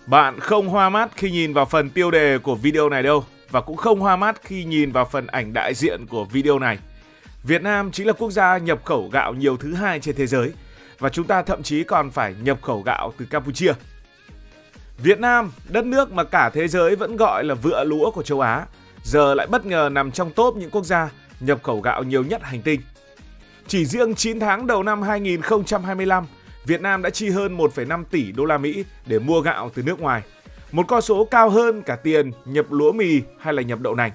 Bạn không hoa mắt khi nhìn vào phần tiêu đề của video này đâu, và cũng không hoa mắt khi nhìn vào phần ảnh đại diện của video này. Việt Nam chính là quốc gia nhập khẩu gạo nhiều thứ hai trên thế giới, và chúng ta thậm chí còn phải nhập khẩu gạo từ Campuchia. Việt Nam, đất nước mà cả thế giới vẫn gọi là vựa lúa của châu Á, giờ lại bất ngờ nằm trong top những quốc gia nhập khẩu gạo nhiều nhất hành tinh. Chỉ riêng 9 tháng đầu năm 2025, Việt Nam đã chi hơn 1,5 tỷ đô la Mỹ để mua gạo từ nước ngoài. Một con số cao hơn cả tiền nhập lúa mì hay là nhập đậu nành.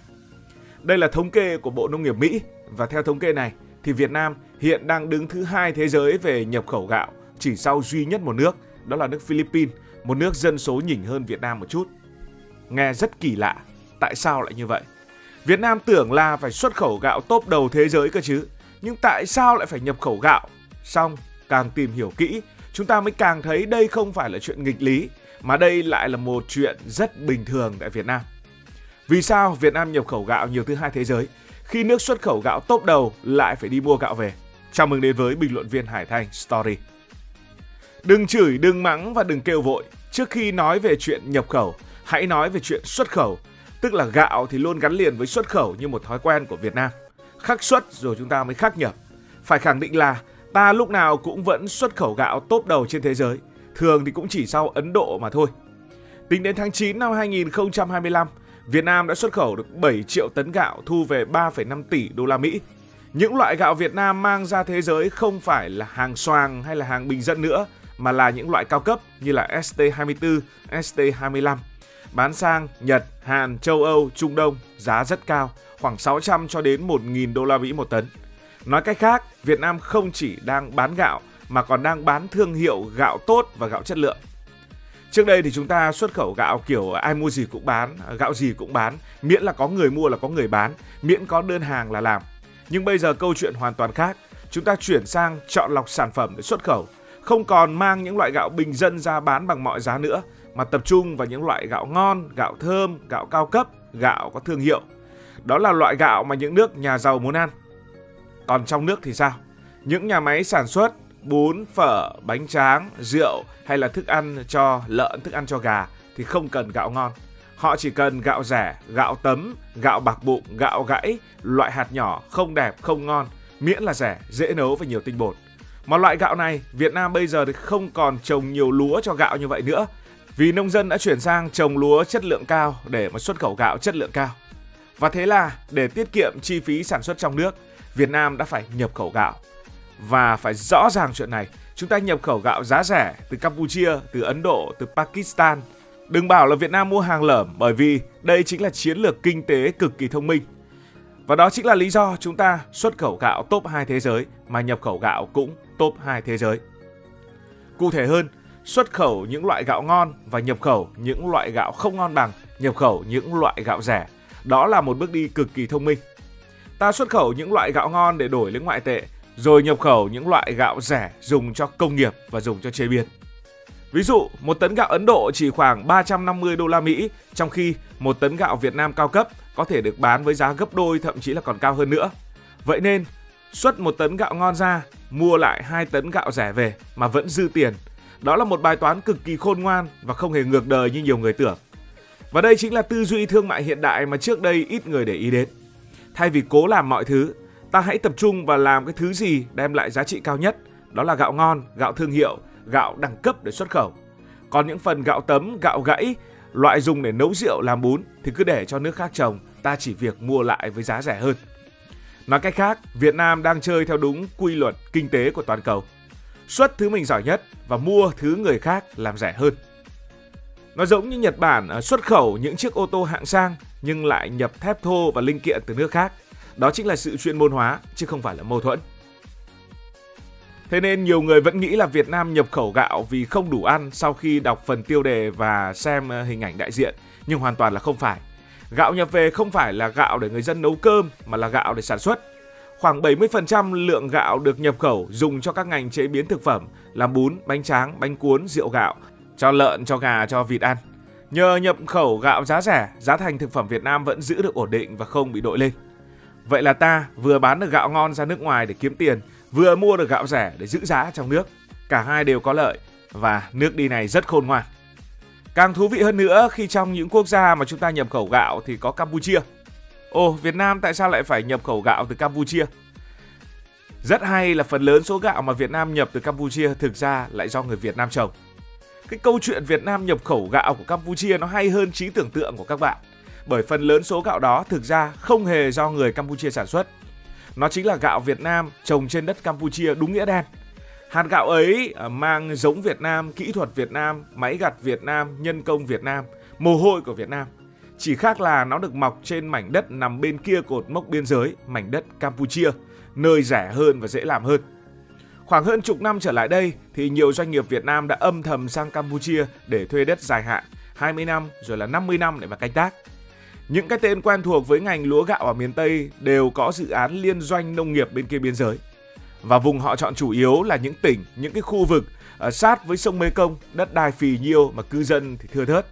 Đây là thống kê của Bộ Nông nghiệp Mỹ, và theo thống kê này thì Việt Nam hiện đang đứng thứ hai thế giới về nhập khẩu gạo, chỉ sau duy nhất một nước, đó là nước Philippines, một nước dân số nhỉnh hơn Việt Nam một chút. Nghe rất kỳ lạ, tại sao lại như vậy? Việt Nam tưởng là phải xuất khẩu gạo top đầu thế giới cơ chứ, nhưng tại sao lại phải nhập khẩu gạo? Xong, càng tìm hiểu kỹ, chúng ta mới càng thấy đây không phải là chuyện nghịch lý, mà đây lại là một chuyện rất bình thường tại Việt Nam. Vì sao Việt Nam nhập khẩu gạo nhiều thứ hai thế giới, khi nước xuất khẩu gạo top đầu lại phải đi mua gạo về? Chào mừng đến với bình luận viên Hải Thanh Story. Đừng chửi, đừng mắng và đừng kêu vội. Trước khi nói về chuyện nhập khẩu, hãy nói về chuyện xuất khẩu. Tức là gạo thì luôn gắn liền với xuất khẩu như một thói quen của Việt Nam. Khắc xuất rồi chúng ta mới khắc nhập. Phải khẳng định là ta lúc nào cũng vẫn xuất khẩu gạo top đầu trên thế giới. Thường thì cũng chỉ sau Ấn Độ mà thôi. Tính đến tháng 9 năm 2025, Việt Nam đã xuất khẩu được 7 triệu tấn gạo, thu về 3,5 tỷ đô la Mỹ. Những loại gạo Việt Nam mang ra thế giới không phải là hàng xoàng hay là hàng bình dân nữa, mà là những loại cao cấp như là ST24, ST25. Bán sang Nhật, Hàn, châu Âu, Trung Đông, giá rất cao, khoảng 600 cho đến 1.000 đô la Mỹ một tấn. Nói cách khác, Việt Nam không chỉ đang bán gạo mà còn đang bán thương hiệu gạo tốt và gạo chất lượng. Trước đây thì chúng ta xuất khẩu gạo kiểu ai mua gì cũng bán, gạo gì cũng bán, miễn là có người mua là có người bán, miễn có đơn hàng là làm. Nhưng bây giờ câu chuyện hoàn toàn khác, chúng ta chuyển sang chọn lọc sản phẩm để xuất khẩu, không còn mang những loại gạo bình dân ra bán bằng mọi giá nữa, mà tập trung vào những loại gạo ngon, gạo thơm, gạo cao cấp, gạo có thương hiệu. Đó là loại gạo mà những nước nhà giàu muốn ăn. Còn trong nước thì sao? Những nhà máy sản xuất bún, phở, bánh tráng, rượu hay là thức ăn cho lợn, thức ăn cho gà thì không cần gạo ngon. Họ chỉ cần gạo rẻ, gạo tấm, gạo bạc bụng, gạo gãy, loại hạt nhỏ, không đẹp, không ngon, miễn là rẻ, dễ nấu và nhiều tinh bột. Mà loại gạo này, Việt Nam bây giờ thì không còn trồng nhiều lúa cho gạo như vậy nữa, vì nông dân đã chuyển sang trồng lúa chất lượng cao để mà xuất khẩu gạo chất lượng cao. Và thế là để tiết kiệm chi phí sản xuất trong nước, Việt Nam đã phải nhập khẩu gạo. Và phải rõ ràng chuyện này, chúng ta nhập khẩu gạo giá rẻ từ Campuchia, từ Ấn Độ, từ Pakistan. Đừng bảo là Việt Nam mua hàng lởm, bởi vì đây chính là chiến lược kinh tế cực kỳ thông minh. Và đó chính là lý do chúng ta xuất khẩu gạo top 2 thế giới mà nhập khẩu gạo cũng top 2 thế giới. Cụ thể hơn, xuất khẩu những loại gạo ngon và nhập khẩu những loại gạo không ngon bằng, nhập khẩu những loại gạo rẻ. Đó là một bước đi cực kỳ thông minh. Ta xuất khẩu những loại gạo ngon để đổi lấy ngoại tệ, rồi nhập khẩu những loại gạo rẻ dùng cho công nghiệp và dùng cho chế biến. Ví dụ, một tấn gạo Ấn Độ chỉ khoảng 350 đô la Mỹ, trong khi một tấn gạo Việt Nam cao cấp có thể được bán với giá gấp đôi, thậm chí là còn cao hơn nữa. Vậy nên, xuất một tấn gạo ngon ra, mua lại 2 tấn gạo rẻ về mà vẫn dư tiền. Đó là một bài toán cực kỳ khôn ngoan và không hề ngược đời như nhiều người tưởng. Và đây chính là tư duy thương mại hiện đại mà trước đây ít người để ý đến. Thay vì cố làm mọi thứ, ta hãy tập trung vào làm cái thứ gì đem lại giá trị cao nhất. Đó là gạo ngon, gạo thương hiệu, gạo đẳng cấp để xuất khẩu. Còn những phần gạo tấm, gạo gãy, loại dùng để nấu rượu làm bún thì cứ để cho nước khác trồng, ta chỉ việc mua lại với giá rẻ hơn. Nói cách khác, Việt Nam đang chơi theo đúng quy luật kinh tế của toàn cầu. Xuất thứ mình giỏi nhất và mua thứ người khác làm rẻ hơn. Nó giống như Nhật Bản xuất khẩu những chiếc ô tô hạng sang nhưng lại nhập thép thô và linh kiện từ nước khác. Đó chính là sự chuyên môn hóa chứ không phải là mâu thuẫn. Thế nên nhiều người vẫn nghĩ là Việt Nam nhập khẩu gạo vì không đủ ăn sau khi đọc phần tiêu đề và xem hình ảnh đại diện, nhưng hoàn toàn là không phải. Gạo nhập về không phải là gạo để người dân nấu cơm mà là gạo để sản xuất. Khoảng 70% lượng gạo được nhập khẩu dùng cho các ngành chế biến thực phẩm, làm bún, bánh tráng, bánh cuốn, rượu gạo, cho lợn, cho gà, cho vịt ăn. Nhờ nhập khẩu gạo giá rẻ, giá thành thực phẩm Việt Nam vẫn giữ được ổn định và không bị đội lên. Vậy là ta vừa bán được gạo ngon ra nước ngoài để kiếm tiền, vừa mua được gạo rẻ để giữ giá trong nước. Cả hai đều có lợi và nước đi này rất khôn ngoan. Càng thú vị hơn nữa khi trong những quốc gia mà chúng ta nhập khẩu gạo thì có Campuchia. Ồ, Việt Nam tại sao lại phải nhập khẩu gạo từ Campuchia? Rất hay là phần lớn số gạo mà Việt Nam nhập từ Campuchia thực ra lại do người Việt Nam trồng. Cái câu chuyện Việt Nam nhập khẩu gạo của Campuchia nó hay hơn trí tưởng tượng của các bạn. Bởi phần lớn số gạo đó thực ra không hề do người Campuchia sản xuất. Nó chính là gạo Việt Nam trồng trên đất Campuchia đúng nghĩa đen. Hạt gạo ấy mang giống Việt Nam, kỹ thuật Việt Nam, máy gặt Việt Nam, nhân công Việt Nam, mồ hôi của Việt Nam. Chỉ khác là nó được mọc trên mảnh đất nằm bên kia cột mốc biên giới, mảnh đất Campuchia, nơi rẻ hơn và dễ làm hơn. Khoảng hơn chục năm trở lại đây thì nhiều doanh nghiệp Việt Nam đã âm thầm sang Campuchia để thuê đất dài hạn, 20 năm rồi là 50 năm để mà canh tác. Những cái tên quen thuộc với ngành lúa gạo ở miền Tây đều có dự án liên doanh nông nghiệp bên kia biên giới. Và vùng họ chọn chủ yếu là những tỉnh, những cái khu vực sát với sông Mekong, đất đai phì nhiêu mà cư dân thì thưa thớt.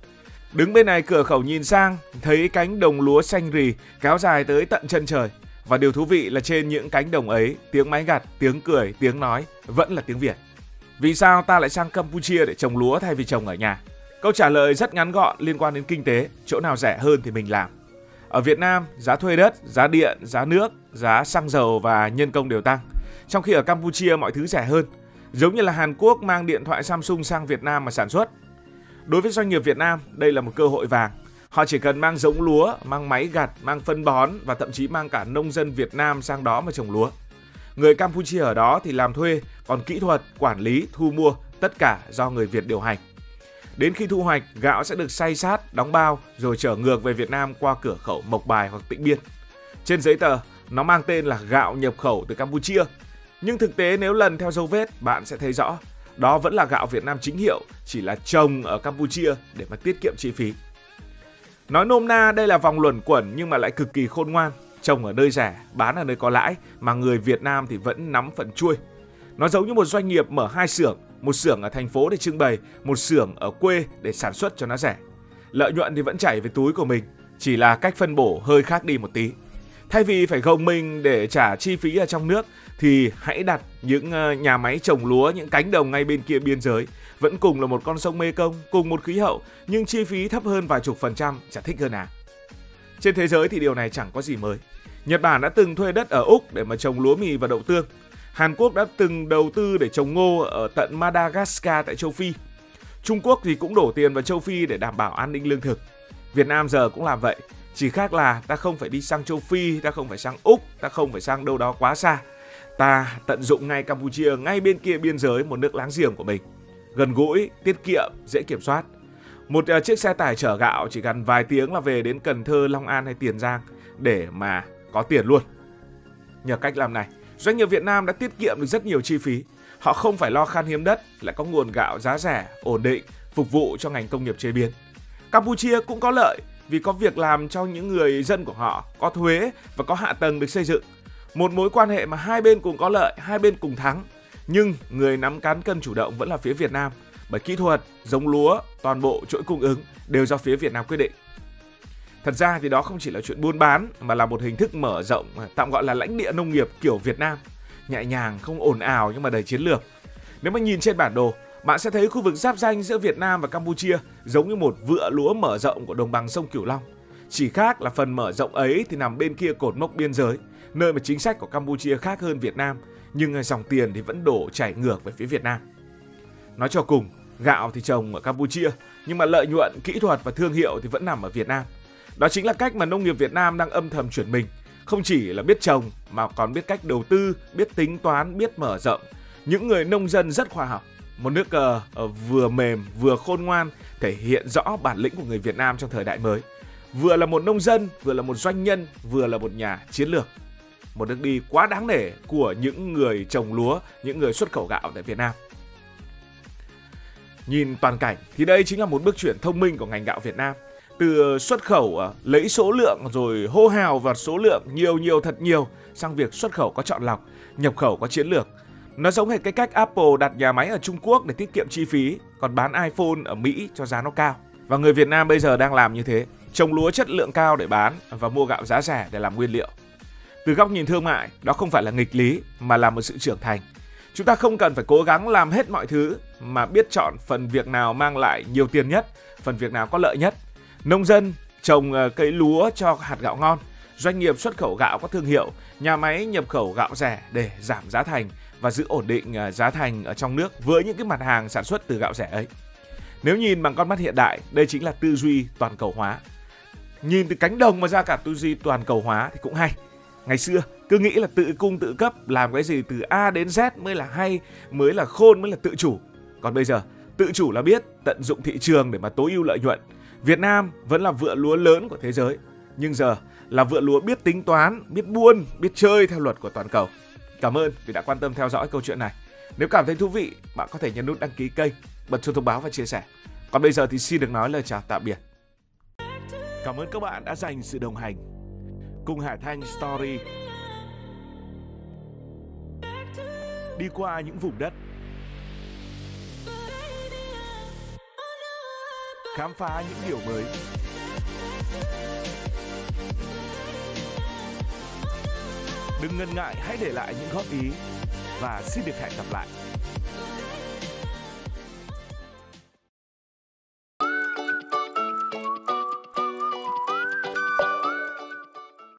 Đứng bên này cửa khẩu nhìn sang, thấy cánh đồng lúa xanh rì kéo dài tới tận chân trời. Và điều thú vị là trên những cánh đồng ấy, tiếng máy gặt, tiếng cười, tiếng nói vẫn là tiếng Việt. Vì sao ta lại sang Campuchia để trồng lúa thay vì trồng ở nhà? Câu trả lời rất ngắn gọn liên quan đến kinh tế, chỗ nào rẻ hơn thì mình làm. Ở Việt Nam, giá thuê đất, giá điện, giá nước, giá xăng dầu và nhân công đều tăng. Trong khi ở Campuchia mọi thứ rẻ hơn, giống như là Hàn Quốc mang điện thoại Samsung sang Việt Nam mà sản xuất. Đối với doanh nghiệp Việt Nam, đây là một cơ hội vàng. Họ chỉ cần mang giống lúa, mang máy gặt, mang phân bón và thậm chí mang cả nông dân Việt Nam sang đó mà trồng lúa. Người Campuchia ở đó thì làm thuê, còn kỹ thuật, quản lý, thu mua, tất cả do người Việt điều hành. Đến khi thu hoạch, gạo sẽ được xay sát, đóng bao rồi chở ngược về Việt Nam qua cửa khẩu Mộc Bài hoặc Tịnh Biên. Trên giấy tờ, nó mang tên là gạo nhập khẩu từ Campuchia. Nhưng thực tế nếu lần theo dấu vết, bạn sẽ thấy rõ, đó vẫn là gạo Việt Nam chính hiệu, chỉ là trồng ở Campuchia để mà tiết kiệm chi phí. Nói nôm na đây là vòng luẩn quẩn nhưng mà lại cực kỳ khôn ngoan. Trồng ở nơi rẻ, bán ở nơi có lãi mà người Việt Nam thì vẫn nắm phần chuôi. Nó giống như một doanh nghiệp mở hai xưởng, một xưởng ở thành phố để trưng bày, một xưởng ở quê để sản xuất cho nó rẻ. Lợi nhuận thì vẫn chảy về túi của mình, chỉ là cách phân bổ hơi khác đi một tí. Thay vì phải gồng mình để trả chi phí ở trong nước thì hãy đặt những nhà máy trồng lúa, những cánh đồng ngay bên kia biên giới. Vẫn cùng là một con sông Mekong, cùng một khí hậu nhưng chi phí thấp hơn vài chục %, chả thích hơn à. Trên thế giới thì điều này chẳng có gì mới. Nhật Bản đã từng thuê đất ở Úc để mà trồng lúa mì và đậu tương. Hàn Quốc đã từng đầu tư để trồng ngô ở tận Madagascar tại châu Phi. Trung Quốc thì cũng đổ tiền vào châu Phi để đảm bảo an ninh lương thực. Việt Nam giờ cũng làm vậy. Chỉ khác là ta không phải đi sang châu Phi, ta không phải sang Úc, ta không phải sang đâu đó quá xa. Ta tận dụng ngay Campuchia, ngay bên kia biên giới, một nước láng giềng của mình. Gần gũi, tiết kiệm, dễ kiểm soát. Một chiếc xe tải chở gạo chỉ cần vài tiếng là về đến Cần Thơ, Long An hay Tiền Giang để mà có tiền luôn. Nhờ cách làm này, doanh nghiệp Việt Nam đã tiết kiệm được rất nhiều chi phí. Họ không phải lo khan hiếm đất, lại có nguồn gạo giá rẻ, ổn định, phục vụ cho ngành công nghiệp chế biến. Campuchia cũng có lợi vì có việc làm cho những người dân của họ, có thuế và có hạ tầng được xây dựng. Một mối quan hệ mà hai bên cùng có lợi, hai bên cùng thắng. Nhưng người nắm cán cân chủ động vẫn là phía Việt Nam, bởi kỹ thuật, giống lúa, toàn bộ chuỗi cung ứng đều do phía Việt Nam quyết định. Thật ra thì đó không chỉ là chuyện buôn bán mà là một hình thức mở rộng, tạm gọi là lãnh địa nông nghiệp kiểu Việt Nam. Nhẹ nhàng, không ồn ào nhưng mà đầy chiến lược. Nếu mà nhìn trên bản đồ, bạn sẽ thấy khu vực giáp ranh giữa Việt Nam và Campuchia giống như một vựa lúa mở rộng của đồng bằng sông Cửu Long. Chỉ khác là phần mở rộng ấy thì nằm bên kia cột mốc biên giới, nơi mà chính sách của Campuchia khác hơn Việt Nam, nhưng dòng tiền thì vẫn đổ chảy ngược về phía Việt Nam. Nói cho cùng, gạo thì trồng ở Campuchia, nhưng mà lợi nhuận, kỹ thuật và thương hiệu thì vẫn nằm ở Việt Nam. Đó chính là cách mà nông nghiệp Việt Nam đang âm thầm chuyển mình. Không chỉ là biết trồng mà còn biết cách đầu tư, biết tính toán, biết mở rộng. Những người nông dân rất khoa học. Một nước vừa mềm vừa khôn ngoan, thể hiện rõ bản lĩnh của người Việt Nam trong thời đại mới. Vừa là một nông dân, vừa là một doanh nhân, vừa là một nhà chiến lược. Một nước đi quá đáng nể của những người trồng lúa, những người xuất khẩu gạo tại Việt Nam. Nhìn toàn cảnh thì đây chính là một bước chuyển thông minh của ngành gạo Việt Nam. Từ xuất khẩu lấy số lượng rồi hô hào vào số lượng nhiều thật nhiều sang việc xuất khẩu có chọn lọc, nhập khẩu có chiến lược. Nó giống hệt cái cách Apple đặt nhà máy ở Trung Quốc để tiết kiệm chi phí, còn bán iPhone ở Mỹ cho giá nó cao. Và người Việt Nam bây giờ đang làm như thế, trồng lúa chất lượng cao để bán và mua gạo giá rẻ để làm nguyên liệu. Từ góc nhìn thương mại, đó không phải là nghịch lý mà là một sự trưởng thành. Chúng ta không cần phải cố gắng làm hết mọi thứ mà biết chọn phần việc nào mang lại nhiều tiền nhất, phần việc nào có lợi nhất. Nông dân trồng cây lúa cho hạt gạo ngon, doanh nghiệp xuất khẩu gạo có thương hiệu, nhà máy nhập khẩu gạo rẻ để giảm giá thành và giữ ổn định giá thành ở trong nước với những cái mặt hàng sản xuất từ gạo rẻ ấy. Nếu nhìn bằng con mắt hiện đại, đây chính là tư duy toàn cầu hóa. Nhìn từ cánh đồng mà ra cả tư duy toàn cầu hóa thì cũng hay. Ngày xưa cứ nghĩ là tự cung tự cấp, làm cái gì từ A đến Z mới là hay, mới là khôn, mới là tự chủ. Còn bây giờ, tự chủ là biết tận dụng thị trường để mà tối ưu lợi nhuận. Việt Nam vẫn là vựa lúa lớn của thế giới, nhưng giờ là vựa lúa biết tính toán, biết buôn, biết chơi theo luật của toàn cầu. Cảm ơn vì đã quan tâm theo dõi câu chuyện này. Nếu cảm thấy thú vị, bạn có thể nhấn nút đăng ký kênh, bật chuông thông báo và chia sẻ. Còn bây giờ thì xin được nói lời chào tạm biệt. Cảm ơn các bạn đã dành sự đồng hành cùng Hải Thanh Story. Đi qua những vùng đất, khám phá những điều mới. Đừng ngần ngại, hãy để lại những góp ý và xin được hẹn gặp lại.